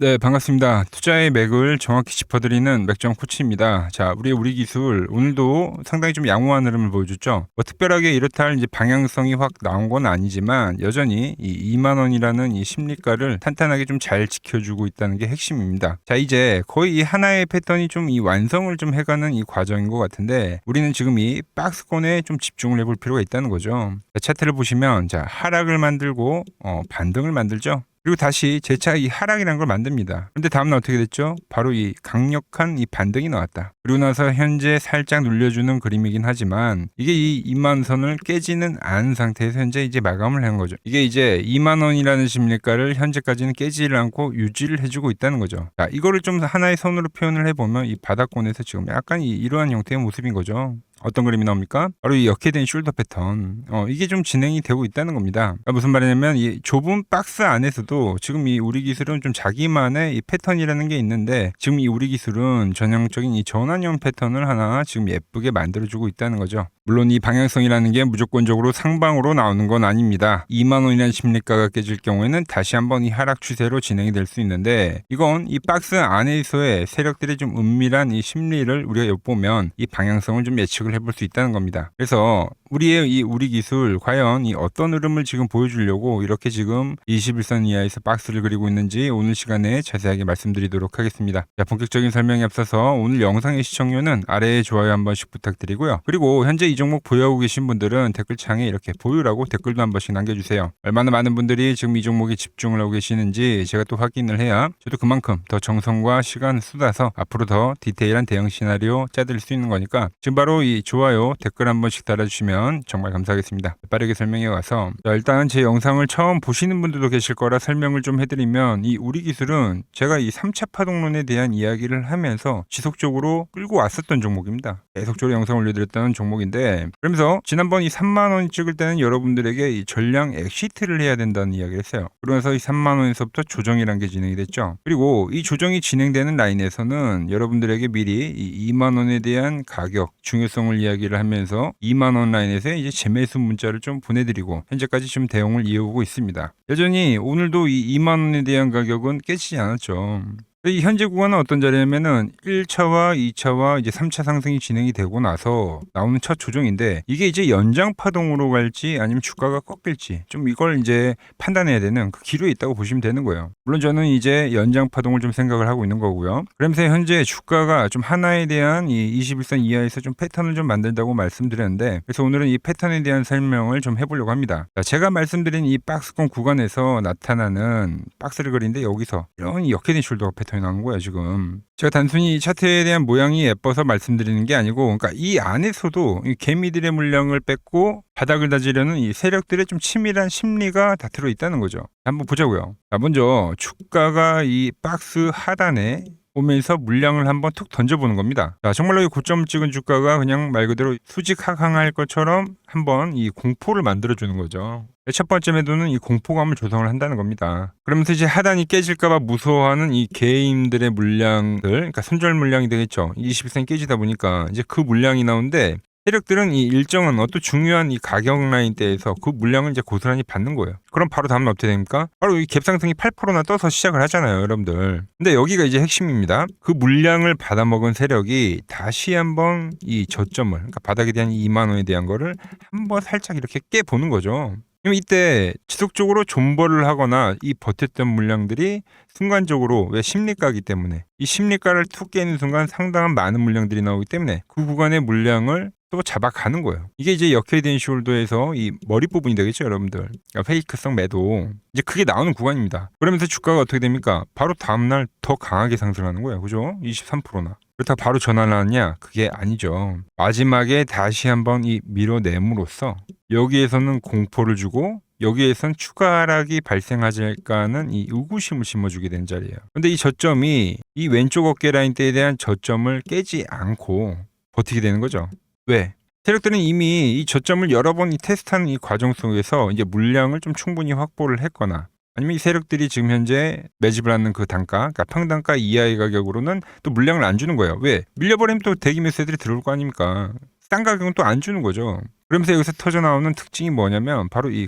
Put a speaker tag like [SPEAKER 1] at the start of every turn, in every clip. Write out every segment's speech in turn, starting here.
[SPEAKER 1] 네, 반갑습니다. 투자의 맥을 정확히 짚어드리는 맥점 코치입니다. 자, 우리 기술 오늘도 상당히 좀 양호한 흐름을 보여줬죠. 뭐 특별하게 이렇다 할 이제 방향성이 확 나온 건 아니지만 여전히 이 2만 원이라는 이 심리가를 탄탄하게 좀 잘 지켜주고 있다는 게 핵심입니다. 자, 이제 거의 이 하나의 패턴이 좀 이 완성을 좀 해가는 이 과정인 것 같은데 우리는 지금 이 박스권에 좀 집중을 해볼 필요가 있다는 거죠. 자, 차트를 보시면 자 하락을 만들고 반등을 만들죠. 그리고 다시 재차 이 하락이라는 걸 만듭니다. 근데 다음날 어떻게 됐죠? 바로 이 강력한 이 반등이 나왔다. 그리고 나서 현재 살짝 눌려주는 그림이긴 하지만 이게 이 2만 선을 깨지는 않은 상태에서 현재 이제 마감을 한 거죠. 이게 이제 2만 원이라는 심리가를 현재까지는 깨지를 않고 유지를 해주고 있다는 거죠. 자, 이거를 좀 하나의 선으로 표현을 해보면 이 바닥권에서 지금 약간 이러한 형태의 모습인 거죠. 어떤 그림이 나옵니까? 바로 이 역회된 숄더 패턴. 이게 좀 진행이 되고 있다는 겁니다. 그러니까 무슨 말이냐면 이 좁은 박스 안에서도 지금 이 우리 기술은 좀 자기만의 이 패턴이라는 게 있는데 지금 이 우리 기술은 전형적인 이 전환형 패턴을 하나 지금 예쁘게 만들어주고 있다는 거죠. 물론 이 방향성이라는 게 무조건적으로 상방으로 나오는 건 아닙니다. 2만 원이라는 심리가가 깨질 경우에는 다시 한번 이 하락 추세로 진행이 될 수 있는데 이건 이 박스 안에서의 세력들의 좀 은밀한 이 심리를 우리가 엿보면 이 방향성을 좀 예측을 해볼 수 있다는 겁니다. 그래서 우리 기술 과연 이 어떤 흐름을 지금 보여주려고 이렇게 지금 21선 이하에서 박스를 그리고 있는지 오늘 시간에 자세하게 말씀드리도록 하겠습니다. 자, 본격적인 설명에 앞서서 오늘 영상의 시청료는 아래에 좋아요 한 번씩 부탁드리고요. 그리고 현재 이 종목 보유하고 계신 분들은 댓글창에 이렇게 보유라고 댓글도 한 번씩 남겨주세요. 얼마나 많은 분들이 지금 이 종목에 집중을 하고 계시는지 제가 또 확인을 해야 저도 그만큼 더 정성과 시간을 쏟아서 앞으로 더 디테일한 대응 시나리오 짜드릴 수 있는 거니까 지금 바로 이 좋아요 댓글 한 번씩 달아주시면 정말 감사하겠습니다. 빠르게 설명해 와서 일단 제 영상을 처음 보시는 분들도 계실 거라 설명을 좀 해드리면 이 우리 기술은 제가 이 3차 파동론에 대한 이야기를 하면서 지속적으로 끌고 왔었던 종목입니다. 계속적으로 영상 올려드렸던 종목인데 그러면서 지난번 이 3만 원 찍을 때는 여러분들에게 이 전량 엑시트를 해야 된다는 이야기를 했어요. 그러면서 이 3만 원에서부터 조정이라는 게 진행이 됐죠. 그리고 이 조정이 진행되는 라인에서는 여러분들에게 미리 이 2만 원에 대한 가격 중요성을 이야기를 하면서 2만 원 라인에서 이제 재매수 문자를 좀 보내드리고 현재까지 지금 대응을 이어오고 있습니다. 여전히 오늘도 이 2만 원에 대한 가격은 깨지지 않았죠. 이 현재 구간은 어떤 자리냐면은 1차와 2차와 이제 3차 상승이 진행이 되고 나서 나오는 첫 조정인데 이게 이제 연장 파동으로 갈지 아니면 주가가 꺾일지 좀 이걸 이제 판단해야 되는 그 기로에 있다고 보시면 되는 거예요. 물론 저는 이제 연장 파동을 좀 생각을 하고 있는 거고요. 그러면서 현재 주가가 좀 하나에 대한 이 21선 이하에서 좀 패턴을 좀 만든다고 말씀드렸는데 그래서 오늘은 이 패턴에 대한 설명을 좀 해보려고 합니다. 자, 제가 말씀드린 이 박스권 구간에서 나타나는 박스를 그리는데 여기서 이런 역헤딩 숄더 패턴 나온 거야 지금. 제가 단순히 이 차트에 대한 모양이 예뻐서 말씀드리는 게 아니고 그러니까 이 안에서도 이 개미들의 물량을 뺏고 바닥을 다지려는 이 세력들의 좀 치밀한 심리가 다 들어있다는 거죠. 한번 보자고요. 자, 먼저 주가가 이 박스 하단에 오면서 물량을 한번 툭 던져보는 겁니다. 자, 정말로 이 고점 찍은 주가가 그냥 말 그대로 수직 하강할 것처럼 한번 이 공포를 만들어주는 거죠. 첫 번째 매도는 이 공포감을 조성을 한다는 겁니다. 그러면서 이제 하단이 깨질까봐 무서워하는 이 개인들의 물량들, 그러니까 손절 물량이 되겠죠. 21선 깨지다 보니까 이제 그 물량이 나오는데 세력들은 이 일정한 어떤 중요한 이 가격 라인대에서 그 물량을 이제 고스란히 받는 거예요. 그럼 바로 다음은 어떻게 됩니까? 바로 이 갭상승이 8%나 떠서 시작을 하잖아요, 여러분들. 근데 여기가 이제 핵심입니다. 그 물량을 받아먹은 세력이 다시 한번 이 저점을, 그러니까 바닥에 대한 2만 원에 대한 거를 한번 살짝 이렇게 깨보는 거죠. 그럼 이때 지속적으로 존버를 하거나 이 버텼던 물량들이 순간적으로 왜 심리가이기 때문에 이 심리가를 툭 깨는 순간 상당한 많은 물량들이 나오기 때문에 그 구간의 물량을 또 잡아가는 거예요. 이게 이제 역회된 숄더에서 이 머리 부분이 되겠죠, 여러분들. 그러니까 페이크성 매도. 이제 그게 나오는 구간입니다. 그러면서 주가가 어떻게 됩니까? 바로 다음날 더 강하게 상승하는 거예요. 그죠? 23%나. 그렇다고 바로 전환하느냐? 그게 아니죠. 마지막에 다시 한번 이 밀어냄으로써 여기에서는 공포를 주고 여기에선 추가 하락이 발생하지 않을까 하는 이 의구심을 심어주게 된 자리예요. 근데 이 저점이 이 왼쪽 어깨 라인대에 대한 저점을 깨지 않고 버티게 되는 거죠. 왜? 세력들은 이미 이 저점을 여러 번 테스트하는 이 과정 속에서 이제 물량을 좀 충분히 확보를 했거나 아니면 이 세력들이 지금 현재 매집을 하는 그 단가, 그러니까 평단가 이하의 가격으로는 또 물량을 안 주는 거예요. 왜? 밀려버리면 또 대기 매수들이 들어올 거 아닙니까? 싼 가격은 또 안 주는 거죠. 그러면서 여기서 터져 나오는 특징이 뭐냐면 바로 이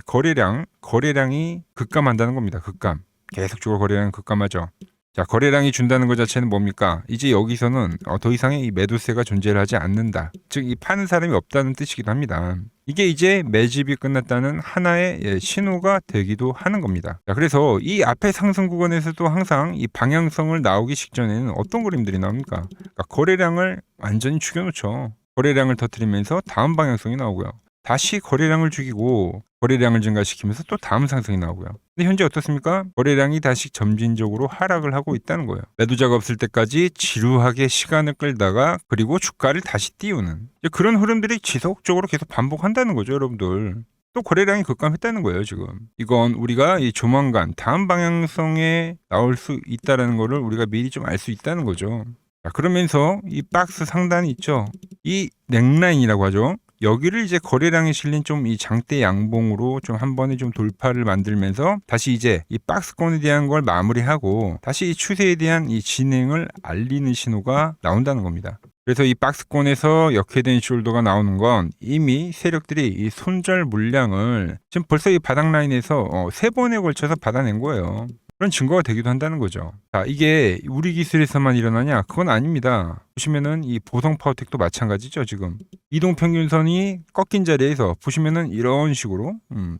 [SPEAKER 1] 거래량이 급감한다는 겁니다. 급감. 계속적으로 거래량이 급감하죠. 자, 거래량이 준다는 것 자체는 뭡니까? 이제 여기서는 더 이상의 이 매도세가 존재를 하지 않는다. 즉, 이 파는 사람이 없다는 뜻이기도 합니다. 이게 이제 매집이 끝났다는 하나의 신호가 되기도 하는 겁니다. 자, 그래서 이 앞에 상승 구간에서도 항상 이 방향성을 나오기 직전에는 어떤 그림들이 나옵니까? 그러니까 거래량을 완전히 죽여놓죠. 거래량을 터뜨리면서 다음 방향성이 나오고요. 다시 거래량을 죽이고 거래량을 증가시키면서 또 다음 상승이 나오고요. 근데 현재 어떻습니까? 거래량이 다시 점진적으로 하락을 하고 있다는 거예요. 매도자가 없을 때까지 지루하게 시간을 끌다가 그리고 주가를 다시 띄우는 그런 흐름들이 지속적으로 계속 반복한다는 거죠, 여러분들. 또 거래량이 급감했다는 거예요, 지금. 이건 우리가 이 조만간 다음 방향성에 나올 수 있다는 거를 우리가 미리 좀 알 수 있다는 거죠. 자, 그러면서 이 박스 상단이 있죠. 이 넥라인이라고 하죠. 여기를 이제 거래량이 실린 좀 이 장대 양봉으로 좀 한 번에 좀 돌파를 만들면서 다시 이제 이 박스권에 대한 걸 마무리하고 다시 이 추세에 대한 이 진행을 알리는 신호가 나온다는 겁니다. 그래서 이 박스권에서 역회된 숄더가 나오는 건 이미 세력들이 이 손절 물량을 지금 벌써 이 바닥 라인에서 3번에 걸쳐서 받아낸 거예요. 그런 증거가 되기도 한다는 거죠. 자, 이게 우리 기술에서만 일어나냐? 그건 아닙니다. 보시면은 이 보성 파워텍도 마찬가지죠, 지금. 이동평균선이 꺾인 자리에서 보시면은 이런 식으로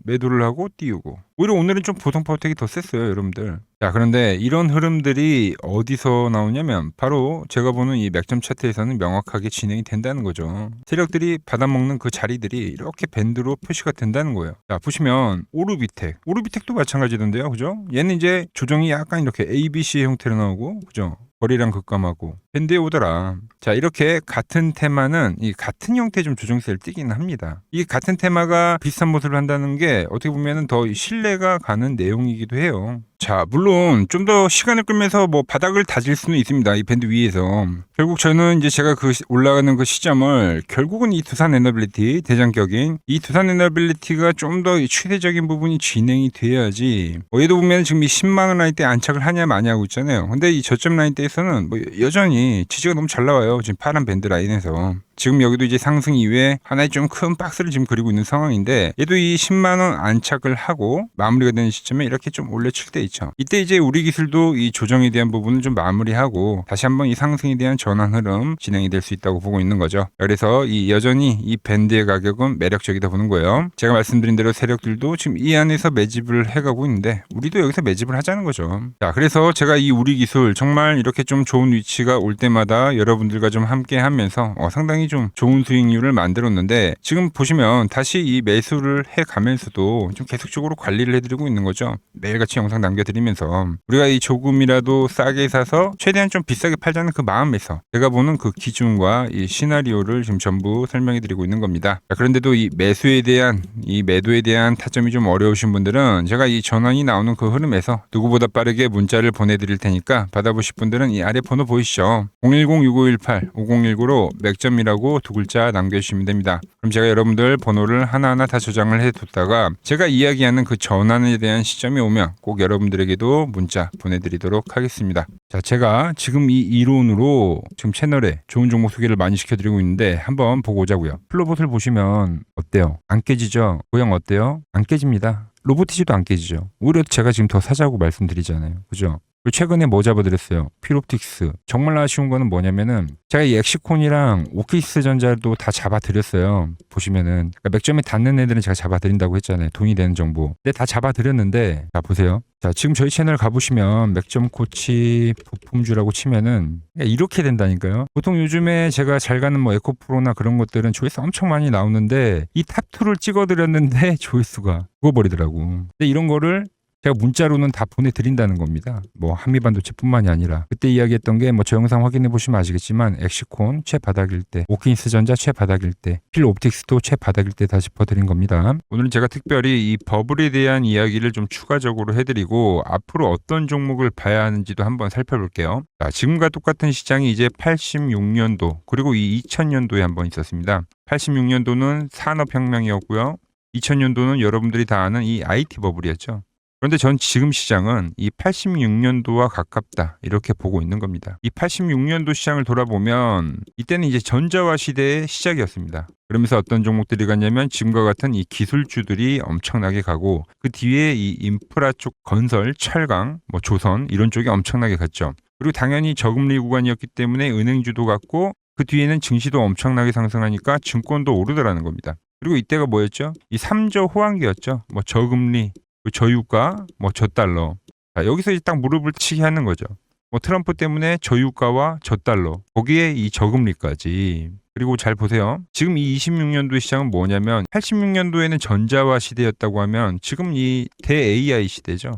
[SPEAKER 1] 매도를 하고 띄우고. 오히려 오늘은 좀 보성 파워텍이 더 셌어요, 여러분들. 자, 그런데 이런 흐름들이 어디서 나오냐면 바로 제가 보는 이 맥점 차트에서는 명확하게 진행이 된다는 거죠. 세력들이 받아먹는 그 자리들이 이렇게 밴드로 표시가 된다는 거예요. 자, 보시면 오르비텍도 마찬가지던데요, 그죠? 얘는 이제 조정이 약간 이렇게 ABC 형태로 나오고, 그죠? 거래량 급감하고 밴드에 오더라. 자, 이렇게 같은 테마는 이 같은 형태의 좀 조정세를 띠기는 합니다. 이 같은 테마가 비슷한 모습을 한다는 게 어떻게 보면은 더 신뢰가 가는 내용이기도 해요. 자, 물론 좀 더 시간을 끌면서 뭐 바닥을 다질 수는 있습니다. 이 밴드 위에서. 결국 저는 이제 제가 그 올라가는 그 시점을 결국은 이 두산 에너빌리티 대장격인 이 두산 에너빌리티가 좀 더 추세적인 부분이 진행이 돼야지. 얘도 보면 지금 이 10만 원 라인 때 안착을 하냐 마냐 하고 있잖아요. 근데 이 저점 라인 때에서는 뭐 여전히 지지가 너무 잘 나와요. 지금 파란 밴드 라인에서. 지금 여기도 이제 상승 이후에 하나의 좀 큰 박스를 지금 그리고 있는 상황인데 얘도 이 10만 원 안착을 하고 마무리가 되는 시점에 이렇게 좀 올려칠 때 있죠. 이때 이제 우리 기술도 이 조정에 대한 부분을 좀 마무리하고 다시 한번 이 상승에 대한 전환 흐름 진행이 될 수 있다고 보고 있는 거죠. 그래서 이 여전히 이 밴드의 가격은 매력적이다 보는 거예요. 제가 말씀드린 대로 세력들도 지금 이 안에서 매집을 해가고 있는데 우리도 여기서 매집을 하자는 거죠. 자, 그래서 제가 이 우리 기술 정말 이렇게 좀 좋은 위치가 올 때마다 여러분들과 좀 함께 하면서 상당히 좀 좋은 수익률을 만들었는데 지금 보시면 다시 이 매수를 해가면서도 좀 계속적으로 관리를 해드리고 있는 거죠. 매일같이 영상 남겨드리면서 우리가 이 조금이라도 싸게 사서 최대한 좀 비싸게 팔자는 그 마음에서 제가 보는 그 기준과 이 시나리오를 지금 전부 설명해드리고 있는 겁니다. 자, 그런데도 이 매수에 대한 이 매도에 대한 타점이 좀 어려우신 분들은 제가 이 전환이 나오는 그 흐름에서 누구보다 빠르게 문자를 보내드릴 테니까 받아보실 분들은 이 아래 번호 보이시죠? 010-6518-5019로 맥점이라고 두 글자 남겨주시면 됩니다. 그럼 제가 여러분들 번호를 하나하나 다 저장을 해뒀다가 제가 이야기하는 그 전환에 대한 시점이 오면 꼭 여러분들에게도 문자 보내드리도록 하겠습니다. 자, 제가 지금 이 이론으로 지금 채널에 좋은 종목 소개를 많이 시켜드리고 있는데 한번 보고 오자고요. 플로봇을 보시면 어때요? 안 깨지죠? 모양 어때요? 안 깨집니다. 로보티지도 안 깨지죠. 오히려 제가 지금 더 사자고 말씀드리잖아요. 그죠? 최근에 뭐 잡아드렸어요? 필옵틱스. 정말 아쉬운 거는 뭐냐면은 제가 이 엑시콘이랑 오키스 전자도 다 잡아드렸어요. 보시면은 그러니까 맥점에 닿는 애들은 제가 잡아드린다고 했잖아요. 돈이 되는 정보. 근데 다 잡아드렸는데 자, 보세요. 자, 지금 저희 채널 가보시면 맥점 코치 부품주라고 치면은 이렇게 된다니까요. 보통 요즘에 제가 잘 가는 뭐 에코프로나 그런 것들은 조회수 엄청 많이 나오는데 이 탑2를 찍어드렸는데 조회수가 죽어버리더라고. 근데 이런 거를 제가 문자로는 다 보내드린다는 겁니다. 뭐 한미반도체뿐만이 아니라 그때 이야기했던 게 뭐 저 영상 확인해 보시면 아시겠지만 엑시콘 최바닥일 때, 오킨스 전자 최바닥일 때, 필옵틱스도 최바닥일 때 다 짚어드린 겁니다. 오늘은 제가 특별히 이 버블에 대한 이야기를 좀 추가적으로 해드리고 앞으로 어떤 종목을 봐야 하는지도 한번 살펴볼게요. 자, 지금과 똑같은 시장이 이제 86년도 그리고 이 2000년도에 한번 있었습니다. 86년도는 산업혁명이었고요. 2000년도는 여러분들이 다 아는 이 IT 버블이었죠. 그런데 전 지금 시장은 이 86년도와 가깝다 이렇게 보고 있는 겁니다. 이 86년도 시장을 돌아보면 이때는 이제 전자화 시대의 시작이었습니다. 그러면서 어떤 종목들이 갔냐면 지금과 같은 이 기술주들이 엄청나게 가고 그 뒤에 이 인프라 쪽 건설, 철강, 뭐 조선 이런 쪽이 엄청나게 갔죠. 그리고 당연히 저금리 구간이었기 때문에 은행주도 갔고 그 뒤에는 증시도 엄청나게 상승하니까 증권도 오르더라는 겁니다. 그리고 이때가 뭐였죠? 이 3조 호황기였죠. 뭐 저금리, 저유가, 뭐 저달러. 자, 여기서 이제 딱 무릎을 치게 하는 거죠. 뭐 트럼프 때문에 저유가와 저달러, 거기에 이 저금리까지. 그리고 잘 보세요. 지금 이 26년도 시장은 뭐냐면 86년도에는 전자화 시대였다고 하면 지금 이 대 AI 시대죠.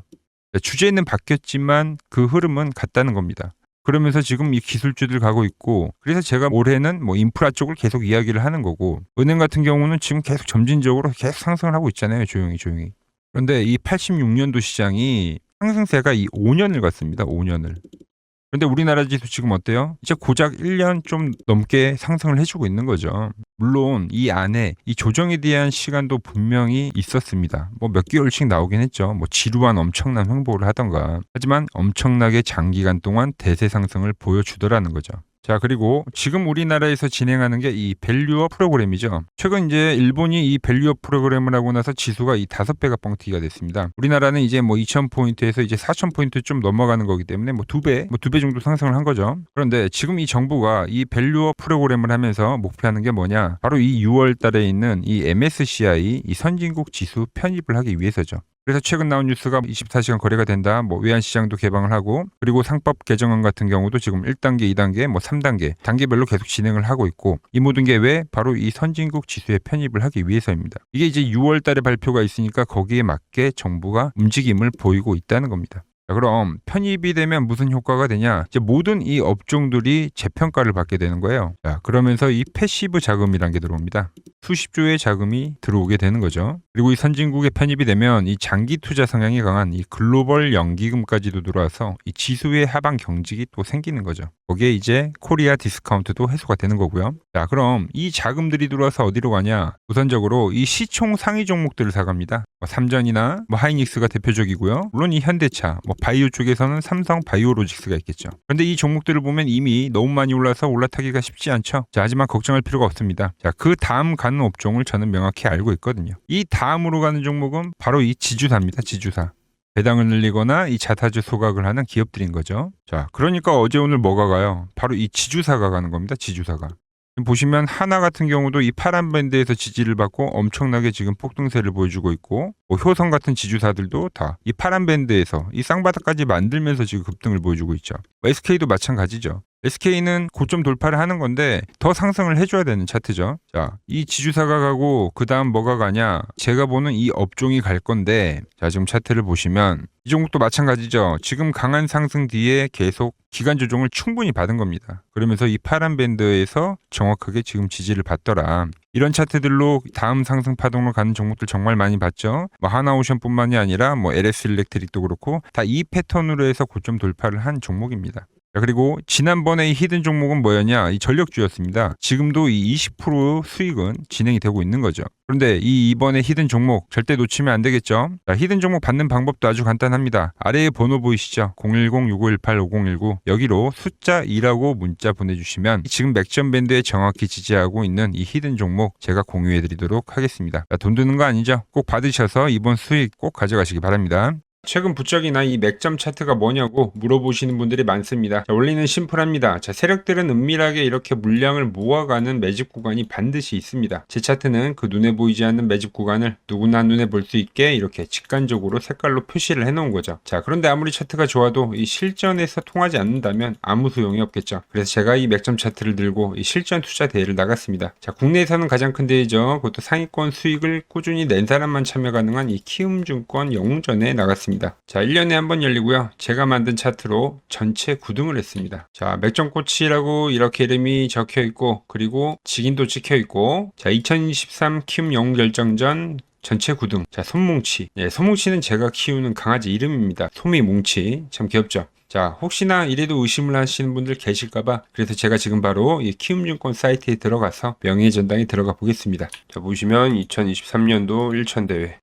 [SPEAKER 1] 주제는 바뀌었지만 그 흐름은 같다는 겁니다. 그러면서 지금 이 기술주들 가고 있고 그래서 제가 올해는 뭐 인프라 쪽을 계속 이야기를 하는 거고 은행 같은 경우는 지금 계속 점진적으로 계속 상승을 하고 있잖아요. 조용히. 그런데 이 86년도 시장이 상승세가 이 5년을 갔습니다. 5년을. 그런데 우리나라 지수 지금 어때요? 이제 고작 1년 좀 넘게 상승을 해주고 있는 거죠. 물론 이 안에 이 조정에 대한 시간도 분명히 있었습니다. 뭐 몇 개월씩 나오긴 했죠. 뭐 지루한 엄청난 횡보를 하던가. 하지만 엄청나게 장기간 동안 대세 상승을 보여주더라는 거죠. 자, 그리고 지금 우리나라에서 진행하는 게 이 밸류업 프로그램이죠. 최근 이제 일본이 이 밸류업 프로그램을 하고 나서 지수가 이 5배가 뻥튀기가 됐습니다. 우리나라는 이제 뭐 2,000포인트에서 이제 4,000포인트 좀 넘어가는 거기 때문에 뭐 2배, 뭐 2배 정도 상승을 한 거죠. 그런데 지금 이 정부가 이 밸류업 프로그램을 하면서 목표하는 게 뭐냐? 바로 이 6월 달에 있는 이 MSCI 이 선진국 지수 편입을 하기 위해서죠. 그래서 최근 나온 뉴스가 24시간 거래가 된다. 뭐 외환시장도 개방을 하고 그리고 상법 개정안 같은 경우도 지금 1단계, 2단계, 뭐 3단계 단계별로 계속 진행을 하고 있고 이 모든 게 왜? 바로 이 선진국 지수에 편입을 하기 위해서입니다. 이게 이제 6월 달에 발표가 있으니까 거기에 맞게 정부가 움직임을 보이고 있다는 겁니다. 자, 그럼 편입이 되면 무슨 효과가 되냐? 이제 모든 이 업종들이 재평가를 받게 되는 거예요. 자, 그러면서 이 패시브 자금이란 게 들어옵니다. 수십조의 자금이 들어오게 되는 거죠. 그리고 이 선진국에 편입이 되면 이 장기 투자 성향이 강한 이 글로벌 연기금까지도 들어와서 이 지수의 하방 경직이 또 생기는 거죠. 거기에 이제 코리아 디스카운트도 해소가 되는 거고요. 자, 그럼 이 자금들이 들어와서 어디로 가냐? 우선적으로 이 시총 상위 종목들을 사갑니다. 뭐 삼전이나 뭐 하이닉스가 대표적이고요. 물론 이 현대차, 뭐 바이오 쪽에서는 삼성 바이오로직스가 있겠죠. 그런데 이 종목들을 보면 이미 너무 많이 올라서 올라타기가 쉽지 않죠. 자, 하지만 걱정할 필요가 없습니다. 자, 그 다음 가는 업종을 저는 명확히 알고 있거든요. 이 다음으로 가는 종목은 바로 이 지주사입니다. 지주사. 배당을 늘리거나 이 자사주 소각을 하는 기업들인 거죠. 자, 그러니까 어제 오늘 뭐가 가요? 바로 이 지주사가 가는 겁니다. 지주사가. 보시면 하나 같은 경우도 이 파란 밴드에서 지지를 받고 엄청나게 지금 폭등세를 보여주고 있고 뭐 효성 같은 지주사들도 다 이 파란 밴드에서 이 쌍바닥까지 만들면서 지금 급등을 보여주고 있죠. SK도 마찬가지죠. SK는 고점 돌파를 하는 건데 더 상승을 해줘야 되는 차트죠. 자, 이 지주사가 가고 그 다음 뭐가 가냐? 제가 보는 이 업종이 갈 건데 자, 지금 차트를 보시면 이 종목도 마찬가지죠. 지금 강한 상승 뒤에 계속 기간 조정을 충분히 받은 겁니다. 그러면서 이 파란 밴드에서 정확하게 지금 지지를 받더라. 이런 차트들로 다음 상승 파동으로 가는 종목들 정말 많이 봤죠. 뭐 하나오션뿐만이 아니라 뭐 LS 일렉트릭도 그렇고 다 이 패턴으로 해서 고점 돌파를 한 종목입니다. 자, 그리고 지난번에 이 히든 종목은 뭐였냐? 이 전력주였습니다. 지금도 이 20% 수익은 진행이 되고 있는 거죠. 그런데 이 이번에 히든 종목 절대 놓치면 안 되겠죠? 자, 히든 종목 받는 방법도 아주 간단합니다. 아래에 번호 보이시죠? 010-6518-5019 여기로 숫자 2라고 문자 보내주시면 지금 맥점 밴드에 정확히 지지하고 있는 이 히든 종목 제가 공유해드리도록 하겠습니다. 자, 돈 드는 거 아니죠? 꼭 받으셔서 이번 수익 꼭 가져가시기 바랍니다. 최근 부쩍이나 이 맥점 차트가 뭐냐고 물어보시는 분들이 많습니다. 자, 원리는 심플합니다. 자, 세력들은 은밀하게 이렇게 물량을 모아가는 매집 구간이 반드시 있습니다. 제 차트는 그 눈에 보이지 않는 매집 구간을 누구나 눈에 볼 수 있게 이렇게 직관적으로 색깔로 표시를 해놓은 거죠. 자, 그런데 아무리 차트가 좋아도 이 실전에서 통하지 않는다면 아무 소용이 없겠죠. 그래서 제가 이 맥점 차트를 들고 이 실전 투자 대회를 나갔습니다. 자, 국내에서는 가장 큰 대회죠. 그것도 상위권 수익을 꾸준히 낸 사람만 참여 가능한 이 키움증권 영웅전에 나갔습니다. 자, 1년에 한 번 열리고요. 제가 만든 차트로 전체 9등을 했습니다. 자, 맥점코치라고 이렇게 이름이 적혀 있고 그리고 직인도 찍혀 있고 자, 2023 키움 영웅 결정전 전체 9등. 자, 솜뭉치. 예, 솜뭉치는 제가 키우는 강아지 이름입니다. 솜이뭉치. 참 귀엽죠? 자, 혹시나 이래도 의심을 하시는 분들 계실까봐 그래서 제가 지금 바로 이 키움증권 사이트에 들어가서 명예전당에 들어가 보겠습니다. 자, 보시면 2023년도 1천 대회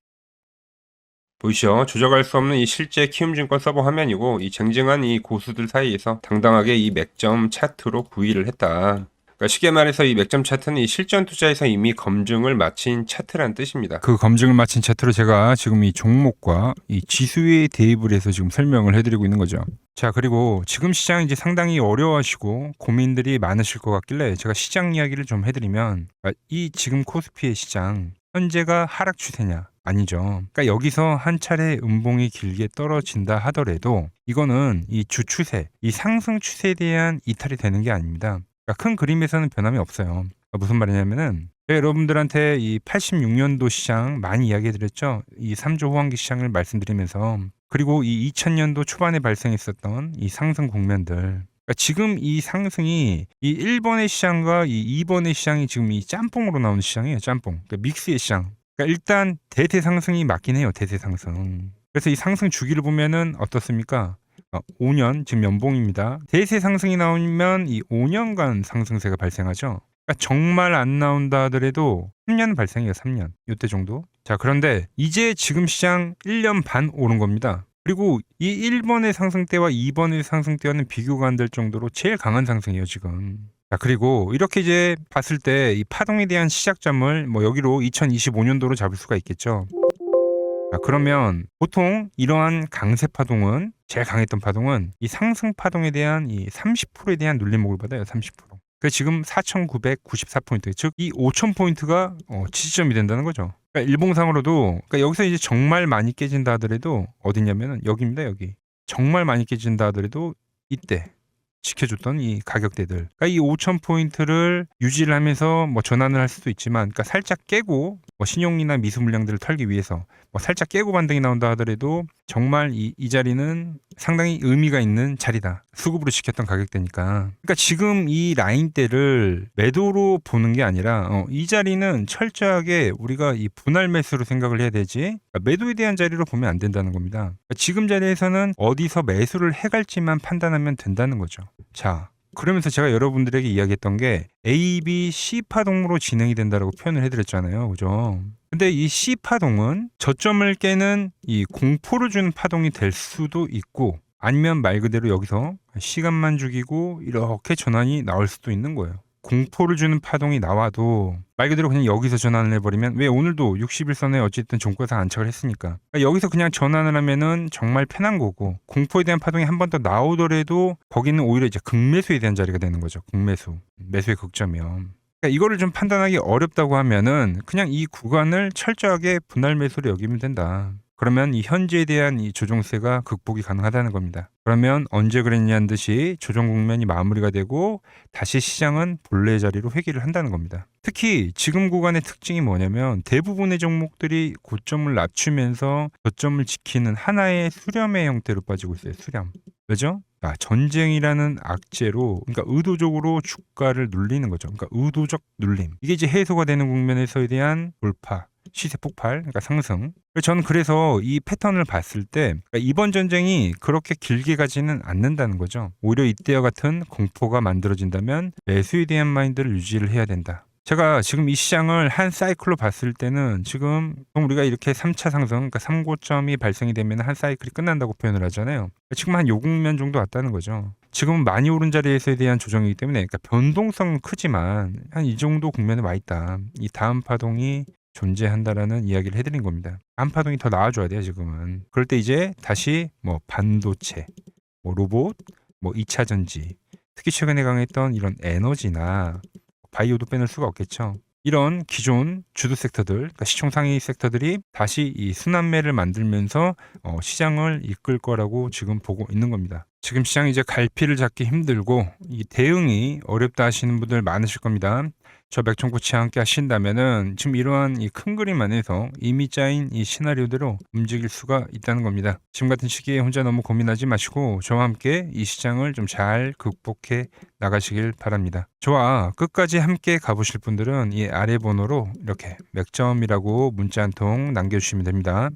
[SPEAKER 1] 보이시죠? 조작할 수 없는 이 실제 키움증권 서버 화면이고 이 쟁쟁한 이 고수들 사이에서 당당하게 이 맥점 차트로 구의를 했다. 그러니까 쉽게 말해서 이 맥점 차트는 이 실전 투자에서 이미 검증을 마친 차트라는 뜻입니다. 그 검증을 마친 차트로 제가 지금 이 종목과 이 지수에 대입을 해서 지금 설명을 해드리고 있는 거죠. 자, 그리고 지금 시장 이제 상당히 어려워하시고 고민들이 많으실 것 같길래 제가 시장 이야기를 좀 해드리면, 이 지금 코스피의 시장 현재가 하락 추세냐? 아니죠. 그러니까 여기서 한 차례 음봉이 길게 떨어진다 하더라도 이거는 이 주추세, 이 상승 추세에 대한 이탈이 되는 게 아닙니다. 그러니까 큰 그림에서는 변함이 없어요. 그러니까 무슨 말이냐면은 제가 여러분들한테 이 86년도 시장 많이 이야기 드렸죠. 이 3조 호황기 시장을 말씀드리면서, 그리고 이 2000년도 초반에 발생했었던 이 상승 국면들, 그러니까 지금 이 상승이 이 1번의 시장과 이 2번의 시장이 지금 이 짬뽕으로 나오는 시장이에요. 짬뽕. 그러니까 믹스의 시장. 그러니까 일단 대세 상승이 맞긴 해요. 대세 상승. 그래서 이 상승 주기를 보면은 어떻습니까? 5년 지금 연봉입니다. 대세 상승이 나오면 이 5년간 상승세가 발생하죠. 그러니까 정말 안 나온다 하더라도 3년 발생해요. 3년. 이때 정도. 자, 그런데 이제 지금 시장 1년 반 오른 겁니다. 그리고 이 1번의 상승 때와 2번의 상승 때와는 비교가 안 될 정도로 제일 강한 상승이에요, 지금. 자, 그리고 이렇게 이제 봤을 때 이 파동에 대한 시작점을 뭐 여기로 2025년도로 잡을 수가 있겠죠. 자, 그러면 보통 이러한 강세 파동은, 제일 강했던 파동은 이 상승 파동에 대한 이 30%에 대한 눌림목을 받아요. 30%. 그 지금 4,994포인트, 즉 이 5,000포인트가 지지점이 된다는 거죠. 그러니까 일봉상으로도, 그러니까 여기서 이제 정말 많이 깨진다 하더라도 어디냐면은 여기입니다. 여기. 정말 많이 깨진다 하더라도 이때 지켜줬던 이 가격대들, 그러니까 이 5,000포인트를 유지를 하면서 뭐 전환을 할 수도 있지만, 그러니까 살짝 깨고 뭐 신용이나 미수 물량들을 털기 위해서 뭐 살짝 깨고 반등이 나온다 하더라도 정말 이 자리는 상당히 의미가 있는 자리다. 수급으로 지켰던 가격대니까. 그러니까 지금 이 라인대를 매도로 보는 게 아니라 이 자리는 철저하게 우리가 이 분할 매수로 생각을 해야 되지, 그러니까 매도에 대한 자리로 보면 안 된다는 겁니다. 그러니까 지금 자리에서는 어디서 매수를 해갈지만 판단하면 된다는 거죠. 자, 그러면서 제가 여러분들에게 이야기했던 게 A, B, C 파동으로 진행이 된다라고 표현을 해드렸잖아요. 그죠? 근데 이 C 파동은 저점을 깨는 이 공포를 주는 파동이 될 수도 있고, 아니면 말 그대로 여기서 시간만 죽이고 이렇게 전환이 나올 수도 있는 거예요. 공포를 주는 파동이 나와도 말 그대로 그냥 여기서 전환을 해버리면, 왜 오늘도 60일선에 어쨌든 종가상 안착을 했으니까, 그러니까 여기서 그냥 전환을 하면은 정말 편한 거고, 공포에 대한 파동이 한 번 더 나오더라도 거기는 오히려 이제 극매수에 대한 자리가 되는 거죠. 극매수, 매수의 극점이요. 그러니까 이거를 좀 판단하기 어렵다고 하면은 그냥 이 구간을 철저하게 분할 매수로 여기면 된다. 그러면 이 현재에 대한 이 조정세가 극복이 가능하다는 겁니다. 그러면 언제 그랬냐는 듯이 조정 국면이 마무리가 되고 다시 시장은 본래 자리로 회귀를 한다는 겁니다. 특히 지금 구간의 특징이 뭐냐면 대부분의 종목들이 고점을 낮추면서 저점을 지키는 하나의 수렴의 형태로 빠지고 있어요. 수렴. 왜죠? 전쟁이라는 악재로, 그러니까 의도적으로 주가를 눌리는 거죠. 그러니까 의도적 눌림. 이게 이제 해소가 되는 국면에서에 대한 돌파, 시세 폭발, 그러니까 상승. 저는 그래서 이 패턴을 봤을 때 그러니까 이번 전쟁이 그렇게 길게 가지는 않는다는 거죠. 오히려 이때와 같은 공포가 만들어진다면 매수에 대한 마인드를 유지를 해야 된다. 제가 지금 이 시장을 한 사이클로 봤을 때는 지금 우리가 이렇게 3차 상승, 그러니까 3고점이 발생이 되면 한 사이클이 끝난다고 표현을 하잖아요. 지금 한 요 국면 정도 왔다는 거죠. 지금은 많이 오른 자리에서에 대한 조정이기 때문에, 그러니까 변동성은 크지만 한 이 정도 국면에 와 있다. 이 다음 파동이 존재한다라는 이야기를 해드린 겁니다. 다음 파동이 더 나아져야 돼요, 지금은. 그럴 때 이제 다시 뭐 반도체, 뭐 로봇, 뭐 2차 전지, 특히 최근에 강했던 이런 에너지나 바이오도 빼놓을 수가 없겠죠. 이런 기존 주도 섹터들, 그러니까 시총 상위 섹터들이 다시 이 순환매를 만들면서 시장을 이끌 거라고 지금 보고 있는 겁니다. 지금 시장이 이제 갈피를 잡기 힘들고 이 대응이 어렵다 하시는 분들 많으실 겁니다. 저 맥정코치와 함께 하신다면은 지금 이러한 이 큰 그림 안에서 이미 짜인 이 시나리오대로 움직일 수가 있다는 겁니다. 지금 같은 시기에 혼자 너무 고민하지 마시고 저와 함께 이 시장을 좀 잘 극복해 나가시길 바랍니다. 저와 끝까지 함께 가보실 분들은 이 아래 번호로 이렇게 맥점이라고 문자 한 통 남겨주시면 됩니다.